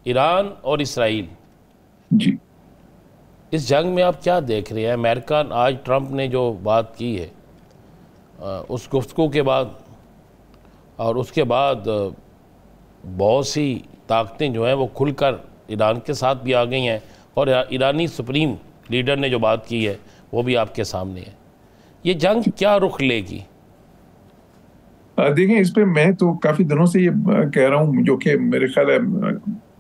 ایران اور اسرائیل جی اس جنگ میں آپ کیا دیکھ رہے ہیں؟ امریکہ آج ٹرمپ نے جو بات کی ہے اس گفتگو کے بعد اور اس کے بعد بہت سی طاقتیں جو ہیں وہ کھل کر ایران کے ساتھ بھی آ گئی ہیں، اور ایرانی سپریم لیڈر نے جو بات کی ہے وہ بھی آپ کے سامنے ہے. یہ جنگ کیا رخ لے گی؟ دیکھیں، اس پہ میں تو کافی دنوں سے یہ کہہ رہا ہوں، جو کہ میرے خیال ہے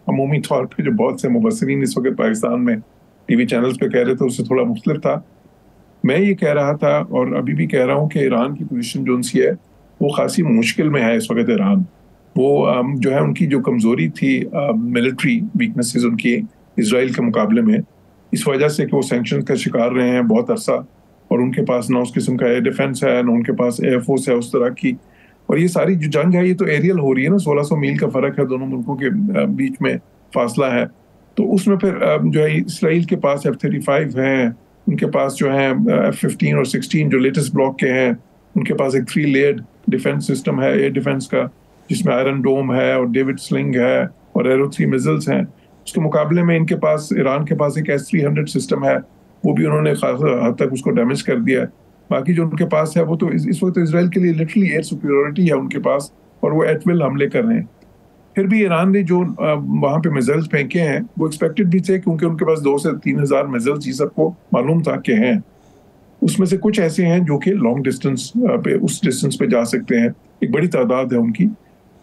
عمومی طور پہ جو بہت سے مبصرین اس وقت پاکستان میں ٹی وی چینلز پہ کہہ رہے تھے اس سے تھوڑا مختلف تھا. میں یہ کہہ رہا تھا اور ابھی بھی کہہ رہا ہوں کہ ایران کی پوزیشن جو ان سی ہے وہ خاصی مشکل میں ہے اس وقت. ایران وہ جو ہے ان کی جو کمزوری تھی ملٹری ویکنسز ان کی اسرائیل کے مقابلے میں، اس وجہ سے کہ وہ سینکشن کا شکار رہے ہیں بہت عرصہ، اور ان کے پاس نہ اس قسم کا ایئر ڈیفنس ہے، نہ ان کے پاس ایئر فورس ہے اس طرح کی. اور یہ ساری جو جنگ ہے یہ تو ایریل ہو رہی ہے نا، 1600 میل کا فرق ہے دونوں ملکوں کے بیچ میں فاصلہ ہے. تو اس میں پھر جو ہے اسرائیل کے پاس F-35 ہیں، ان کے پاس جو ہیں F-15 اور 16 جو لیٹسٹ بلاک کے ہیں، ان کے پاس ایک 3 لیئرڈ ڈیفنس سسٹم ہے ایئر ڈیفنس کا، جس میں آئرن ڈوم ہے اور ڈیوڈ سلنگ ہے اور ایرو 3 میزلز ہیں. اس کے مقابلے میں ان کے پاس ایران کے پاس ایک S-300 سسٹم ہے، وہ بھی انہوں نے خاص حد تک اس کو ڈیمیج کر دیا ہے. باقی جو ان کے پاس ہے وہ تو اس وقت اسرائیل کے لیے لٹرلی ایئر سپیریورٹی ہے ان کے پاس، اور وہ ایٹ ول حملے کر رہے ہیں. پھر بھی ایران نے جو وہاں پہ میزائلز پھینکے ہیں وہ ایکسپیکٹڈ بھی تھے، کیونکہ ان کے پاس 2 سے 3 ہزار میزائلز یہ سب کو معلوم تھا کہ ہیں. اس میں سے کچھ ایسے ہیں جو کہ لانگ ڈسٹنس پہ اس ڈسٹنس پہ جا سکتے ہیں، ایک بڑی تعداد ہے ان کی.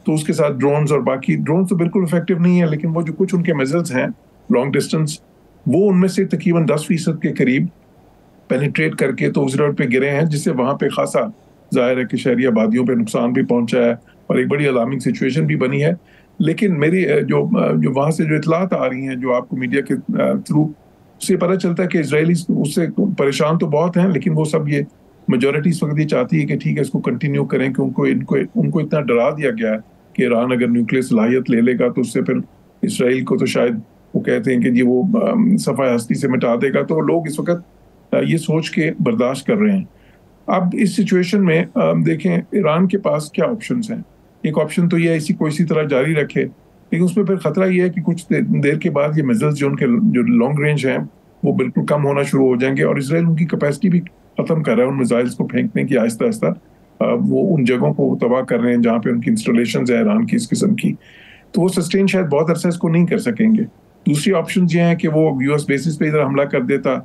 تو اس کے ساتھ ڈرونز، اور باقی ڈرونز تو بالکل افیکٹو نہیں ہے، لیکن وہ جو کچھ ان کے میزائلز ہیں لانگ ڈسٹنس، وہ ان میں سے تقریباً 10% کے قریب پینیٹریٹ کر کے تو اسرائیل پہ گرے ہیں، جس سے وہاں پہ خاصا ظاہر ہے کہ شہری آبادیوں پہ نقصان بھی پہنچا ہے اور ایک بڑی الارمنگ سچویشن بھی بنی ہے. لیکن میری جو وہاں سے جو اطلاعات آ رہی ہیں جو آپ کو میڈیا کے تھرو، اس سے پتہ چلتا ہے کہ اسرائیلی اس سے پریشان تو بہت ہیں، لیکن وہ سب یہ میجورٹی اس وقت یہ چاہتی ہے کہ ٹھیک ہے اس کو کنٹینیو کریں، کہ ان کو اتنا ڈرا دیا گیا ہے کہ ایران اگر نیوکلیئر صلاحیت لے لے گا تو اس سے پھر اسرائیل کو تو شاید وہ کہتے ہیں کہ جی وہ صفحہ ہستی سے مٹا دے گا. تو لوگ اس وقت یہ سوچ کے برداشت کر رہے ہیں. اب اس سچویشن میں دیکھیں ایران کے پاس کیا آپشنز ہیں. ایک آپشن تو یہ ہے اسی کو اسی طرح جاری رکھے، لیکن اس میں پھر خطرہ یہ ہے کہ کچھ دیر کے بعد یہ میزائلز جو ان کے جو لانگ رینج ہیں وہ بالکل کم ہونا شروع ہو جائیں گے، اور اسرائیل ان کی کیپیسٹی بھی ختم کر رہا ہے ان میزائلز کو پھینکنے کی. آہستہ آہستہ وہ ان جگہوں کو تباہ کر رہے ہیں جہاں پہ ان کی انسٹالیشنز ہیں ایران کی اس قسم کی. تو وہ سسٹین شاید بہت عرصہ اس کو نہیں کر سکیں گے. دوسری آپشنز یہ ہیں کہ وہ US بیسس پہ ادھر حملہ کر دیتا،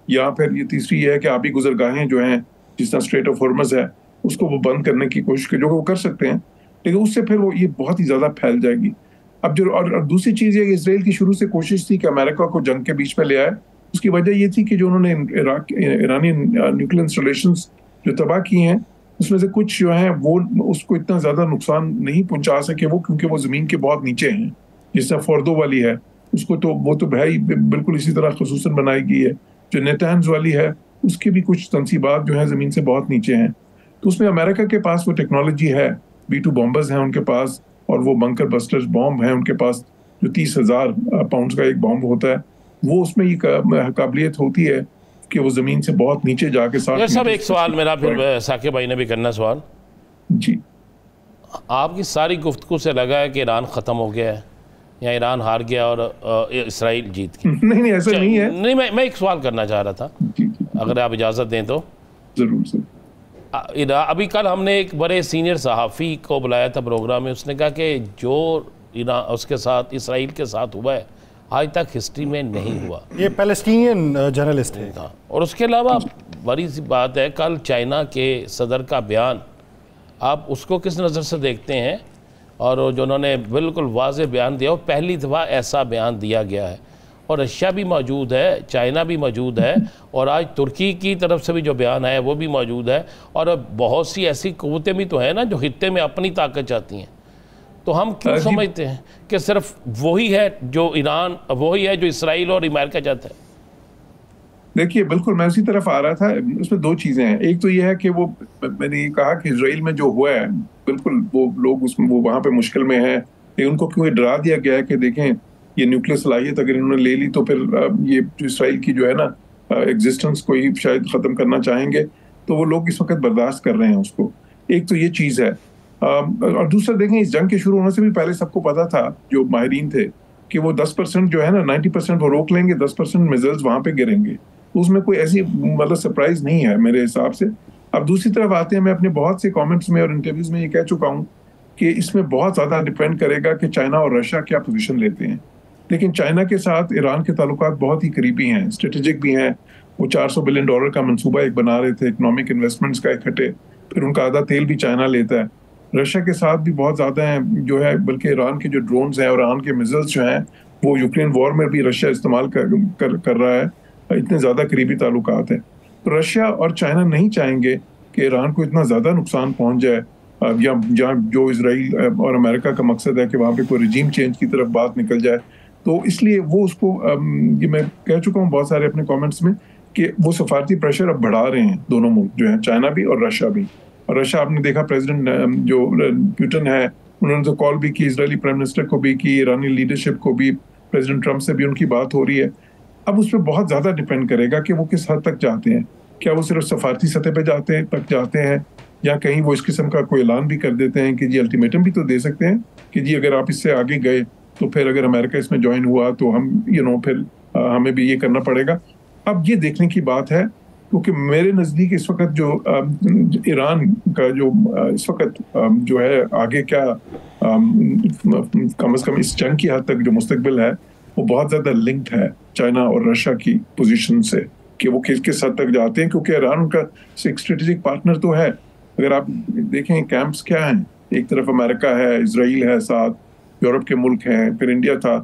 یا پھر یہ تیسری یہ ہے کہ آبی گزرگاہیں جو ہیں جس طرح اسٹریٹ آف ہارمز ہے اس کو وہ بند کرنے کی کوشش جو کہ وہ کر سکتے ہیں، لیکن اس سے پھر وہ یہ بہت ہی زیادہ پھیل جائے گی. اب جو اور دوسری چیز یہ کہ اسرائیل کی شروع سے کوشش تھی کہ امریکہ کو جنگ کے بیچ میں لے آئے. اس کی وجہ یہ تھی کہ جو انہوں نے ایرانی نیوکلیئر انسٹالیشنز جو تباہ کی ہیں اس میں سے کچھ جو ہیں وہ اس کو اتنا زیادہ نقصان نہیں پہنچا سکے وہ، کیونکہ وہ زمین کے بہت نیچے ہیں. جس طرح فوردو والی ہے اس کو تو وہ تو بھائی بالکل اسی طرح خصوصاً بنائی گئی ہے. جو نیتانز والی ہے اس کی بھی کچھ تنصیبات جو ہیں زمین سے بہت نیچے ہیں. تو اس میں امریکہ کے پاس وہ ٹیکنالوجی ہے، B-2 بامبرز ہیں ان کے پاس، اور وہ بنکر بسٹرز بامب ہیں ان کے پاس، جو 30,000 پاؤنڈز کا ایک بامب ہوتا ہے. وہ اس میں یہ قابلیت ہوتی ہے کہ وہ زمین سے بہت نیچے جا کے ساتھ. یہ سب ایک سوال میرا پھر ثاقب بھائی نے بھی کرنا سوال. جی آپ کی ساری گفتگو سے لگا ہے کہ ایران ختم ہو گیا ہے یا ایران ہار گیا اور اسرائیل جیت گیا؟ نہیں ایسا نہیں ہے. نہیں، میں ایک سوال کرنا چاہ رہا تھا، اگر آپ اجازت دیں تو. ضرور سر. ابھی کل ہم نے ایک بڑے سینئر صحافی کو بلایا تھا پروگرام میں، اس نے کہا کہ جو اس کے ساتھ اسرائیل کے ساتھ ہوا ہے آج تک ہسٹری میں نہیں ہوا. یہ پیلسٹینین جرنلسٹ ہے. اور اس کے علاوہ بڑی سی بات ہے، کل چائنا کے صدر کا بیان، آپ اس کو کس نظر سے دیکھتے ہیں؟ اور جو انہوں نے بالکل واضح بیان دیا، وہ پہلی دفعہ ایسا بیان دیا گیا ہے، اور رشیا بھی موجود ہے، چائنا بھی موجود ہے، اور آج ترکی کی طرف سے بھی جو بیان ہے وہ بھی موجود ہے، اور بہت سی ایسی قوتیں بھی تو ہیں نا جو خطے میں اپنی طاقت چاہتی ہیں. تو ہم کیوں سمجھتے ہیں کہ صرف وہی ہے جو ایران، وہی ہے جو اسرائیل اور امریکہ چاہتا ہے؟ دیکھیے بالکل میں اسی طرف آ رہا تھا. اس میں 2 چیزیں ہیں. ایک تو یہ ہے کہ وہ میں نے یہ کہا کہ اسرائیل میں جو ہوا ہے بالکل وہ لوگ اس میں وہ وہاں پہ مشکل میں ہیں، ان کو کیوں ڈرا دیا گیا ہے کہ دیکھیں یہ نیوکلیئر صلاحیت اگر انہوں نے لے لی تو پھر یہ جو اسرائیل کی جو ہے نا ایگزسٹنس کو ہی شاید ختم کرنا چاہیں گے. تو وہ لوگ اس وقت برداشت کر رہے ہیں اس کو. ایک تو یہ چیز ہے. اور دوسرا دیکھیں اس جنگ کے شروع ہونے سے بھی پہلے سب کو پتا تھا جو ماہرین تھے کہ وہ 10% جو ہے نا 90% وہ روک لیں گے, 10% میزائلز وہاں پہ گریں گے. اس میں کوئی ایسی مطلب سرپرائز نہیں ہے میرے حساب سے. اب دوسری طرف آتے ہیں, میں اپنے بہت سے کامنٹس میں اور انٹرویوز میں یہ کہہ چکا ہوں کہ اس میں بہت زیادہ ڈپینڈ کرے گا کہ چائنا اور رشیا کیا پوزیشن لیتے ہیں. لیکن چائنا کے ساتھ ایران کے تعلقات بہت ہی قریبی ہیں, اسٹریٹجک بھی ہیں. وہ $400 بلین کا منصوبہ ایک بنا رہے تھے اکنامک انویسٹمنٹس کا اکٹھے, پھر ان کا آدھا تیل بھی چائنا لیتا ہے. رشیا کے ساتھ بھی بہت زیادہ ہیں جو ہے, بلکہ ایران کے جو ڈرونز ہیں اور ایران کے میزائلز جو ہیں وہ یوکرین وار میں بھی رشیا استعمال کر رہا ہے. اتنے زیادہ قریبی تعلقات ہیں. تو رشیا اور چائنا نہیں چاہیں گے کہ ایران کو اتنا زیادہ نقصان پہنچ جائے, یا جہاں جو اسرائیل اور امریکہ کا مقصد ہے کہ وہاں پہ کوئی رجیم چینج کی طرف بات نکل جائے. تو اس لیے وہ اس کو, یہ میں کہہ چکا ہوں بہت سارے اپنے کامنٹس میں, کہ وہ سفارتی پریشر اب بڑھا رہے ہیں دونوں ملک جو ہیں, چائنا بھی اور رشیا بھی. اور رشیا آپ نے دیکھا پریزیڈنٹ جو پوٹن ہے انہوں نے تو کال بھی کی, اسرائیلی پرائم منسٹر کو بھی کی, ایرانی لیڈرشپ کو بھی, پریزیڈنٹ ٹرمپ سے بھی ان کی بات ہو رہی ہے. اب اس پہ بہت زیادہ ڈپینڈ کرے گا کہ وہ کس حد تک جاتے ہیں. کیا وہ صرف سفارتی سطح پہ جاتے ہیں یا کہیں وہ اس قسم کا کوئی اعلان بھی کر دیتے ہیں کہ جی الٹیمیٹم بھی تو دے سکتے ہیں کہ جی اگر آپ اس سے آگے گئے تو پھر اگر امریکہ اس میں جوائن ہوا تو ہم پھر ہمیں بھی یہ کرنا پڑے گا. اب یہ دیکھنے کی بات ہے, کیونکہ میرے نزدیک اس وقت جو ایران کا جو اس وقت جو ہے آگے کیا کم از کم اس جنگ کی حد تک جو مستقبل ہے وہ بہت زیادہ لنکڈ ہے چائنا اور رشیا کی پوزیشن سے, کہ وہ کس حد تک جاتے ہیں. کیونکہ ایران ان کا ایک اسٹریٹجک پارٹنر تو ہے. اگر آپ دیکھیں کیمپس کیا ہیں, ایک طرف امریکہ ہے, اسرائیل ہے, ساتھ یورپ کے ملک ہیں, پھر انڈیا تھا,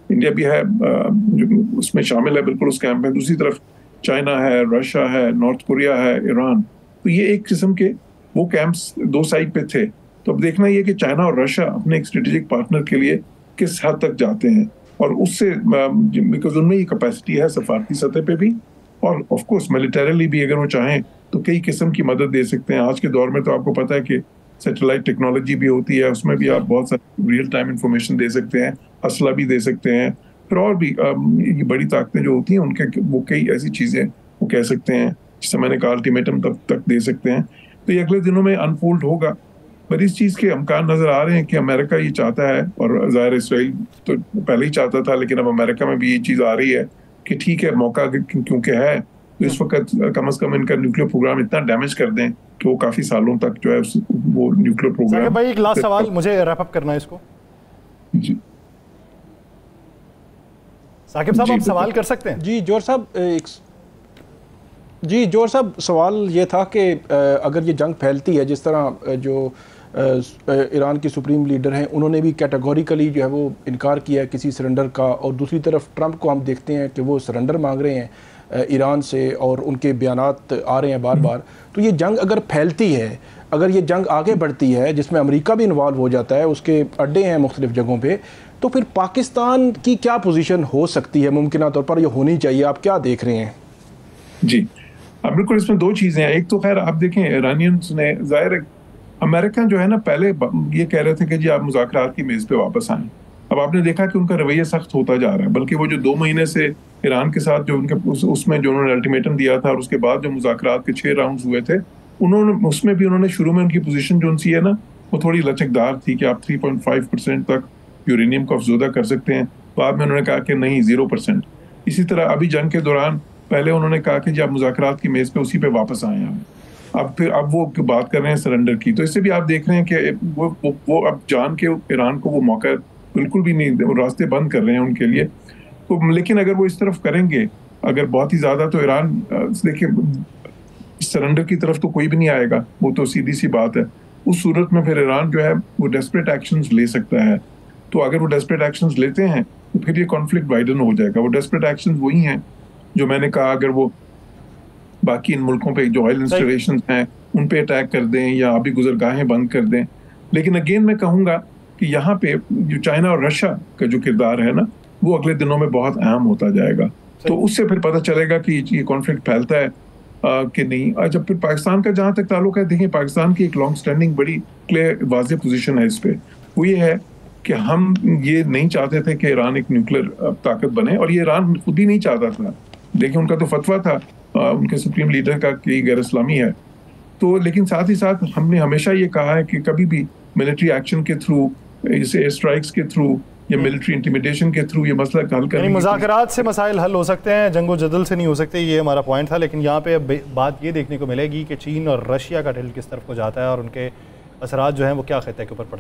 انڈیا بھی ہے اس میں شامل ہے بالکل اس کیمپ میں. دوسری طرف چائنا ہے, رشیا ہے, نارتھ کوریا ہے, ایران. تو یہ ایک قسم کے وہ کیمپس دو سائڈ پہ تھے. تو اب دیکھنا یہ کہ چائنا اور رشیا اپنے ایک اسٹریٹجک پارٹنر کے لیے کس حد تک جاتے ہیں, اور اس سے بیکاز ان میں یہ کیپیسٹی ہے سفارتی سطح پہ بھی, اور آف کورس ملیٹریلی بھی اگر وہ چاہیں تو کئی قسم کی مدد دے سکتے ہیں. آج کے دور میں تو آپ کو پتہ ہے کہ سیٹلائٹ ٹیکنالوجی بھی ہوتی ہے, اس میں بھی آپ بہت ساری ریئل ٹائم انفارمیشن دے سکتے ہیں, اسلحہ بھی دے سکتے ہیں, پھر اور بھی یہ بڑی طاقتیں جو ہوتی ہیں ان کے وہ کئی ایسی چیزیں وہ کہہ سکتے ہیں, جسے میں نے کہا الٹیمیٹم تک دے سکتے ہیں. تو یہ اگلے دنوں میں انفولڈ ہوگا, پر اس چیز کے امکان نظر آ رہے ہیں کہ امریکہ یہ چاہتا ہے, اور ظاہر اسرائیل تو پہلے ہی چاہتا تھا, لیکن اب امریکہ میں بھی یہ چیز آ رہی ہے کہ ٹھیک ہے موقع کیونکہ ہے تو اس وقت کم از کم ان کا نیوکلیر پروگرام اتنا ڈیمیج کر دیں کہ وہ کافی سالوں تک جو ہے وہ نیوکلیر پروگرام. ثاقب بھائی ایک لاسٹ سوال, مجھے ریپ اپ کرنا ہے اس کو. جی ثاقب صاحب آپ سوال کر سکتے ہیں. جی جوہر صاحب, جوہر صاحب سوال یہ تھا کہ اگر یہ جنگ پھیلتی ہے جس طرح جو ایران کی سپریم لیڈر ہیں انہوں نے بھی کیٹیگوریکلی جو ہے وہ انکار کیا ہے کسی سرنڈر کا, اور دوسری طرف ٹرمپ کو ہم دیکھتے ہیں کہ وہ سرنڈر مانگ رہے ہیں ایران سے, اور ان کے بیانات آ رہے ہیں بار بار. تو یہ جنگ اگر پھیلتی ہے, اگر یہ جنگ آگے بڑھتی ہے جس میں امریکہ بھی انوالو ہو جاتا ہے, اس کے اڈے ہیں مختلف جگہوں پہ, تو پھر پاکستان کی کیا پوزیشن ہو سکتی ہے ممکنہ طور پر, یہ ہونی چاہیے, آپ کیا دیکھ رہے ہیں؟ جی اب بالکل اس میں دو چیزیں ہیں. ایک تو خیر آپ دیکھیں ایرانینز نے, ظاہر امریکہ جو ہے نا پہلے یہ کہہ رہے تھے کہ جی آپ مذاکرات کی میز پہ واپس آئیں. اب آپ نے دیکھا کہ ان کا رویہ سخت ہوتا جا رہا ہے, بلکہ وہ جو 2 مہینے سے ایران کے ساتھ جو ان کے اس میں جو انہوں نے الٹیمیٹم دیا تھا, اور اس کے بعد جو مذاکرات کے 6 راؤنڈز ہوئے تھے, اس میں بھی انہوں نے شروع میں ان کی پوزیشن جو ان سی ہے نا وہ تھوڑی لچکدار تھی کہ آپ 3.5% تک یورینیم کو افزودہ کر سکتے ہیں. بعد میں انہوں نے کہا کہ نہیں 0%. اسی طرح ابھی جنگ کے دوران پہلے انہوں نے کہا کہ جب مذاکرات کی میز پہ اسی پہ واپس آئے ہیں. اب وہ بات کر رہے ہیں سرنڈر کی. تو اس سے بھی آپ دیکھ رہے ہیں کہ وہ اب جان کے ایران کو وہ موقع بالکل بھی نہیں, راستے بند کر رہے ہیں ان کے لیے. تو لیکن اگر وہ اس طرف کریں گے اگر بہت ہی زیادہ, تو ایران دیکھیں سرنڈر کی طرف تو کوئی بھی نہیں آئے گا, وہ تو سیدھی سی بات ہے. اس صورت میں پھر ایران جو ہے وہ ڈیسپریٹ ایکشنز لے سکتا ہے. تو اگر وہ ڈیسپریٹ ایکشنز لیتے ہیں تو پھر یہ کانفلکٹ وائڈن ہو جائے گا. وہ ڈیسپریٹ ایکشنز وہی ہیں جو میں نے کہا, اگر وہ باقی ان ملکوں پہ جو آئل انسٹالیشنز ہیں ان پہ اٹیک کر دیں یا آبی گزرگاہیں بند کر دیں. لیکن اگین میں کہوں گا کہ یہاں پہ جو چائنا اور رشیا کا جو کردار ہے نا وہ اگلے دنوں میں بہت اہم ہوتا جائے گا. تو اس سے پھر پتہ چلے گا کہ یہ کانفلکٹ پھیلتا ہے کہ نہیں. جب پھر پاکستان کا جہاں تک تعلق ہے, دیکھیں پاکستان کی ایک لانگ سٹینڈنگ بڑی کلیئر واضح پوزیشن ہے اس پہ. وہ یہ ہے کہ ہم یہ نہیں چاہتے تھے کہ ایران ایک نیوکلیر طاقت بنے, اور یہ ایران خود بھی نہیں چاہتا تھا. دیکھیں ان کا تو فتویٰ تھا ان کے سپریم لیڈر کا کہ یہ غیر اسلامی ہے. تو لیکن ساتھ ہی ساتھ ہم نے ہمیشہ یہ کہا ہے کہ کبھی بھی ملٹری ایکشن کے تھرو, جیسے ایئر اسٹرائکس کے تھرو یا ملٹری انٹیمیڈیشن کے تھرو یہ مسئلہ حل کرنے یعنی مذاکرات سے مسائل حل ہو سکتے ہیں، جنگ و جدل سے نہیں ہو سکتے، یہ ہمارا پوائنٹ تھا. لیکن یہاں پہ بات یہ دیکھنے کو ملے گی کہ چین اور رشیا کا ٹلٹ کس طرف کو جاتا ہے اور ان کے اثرات جو ہیں وہ کیا خطے کے اوپر پڑتے ہیں.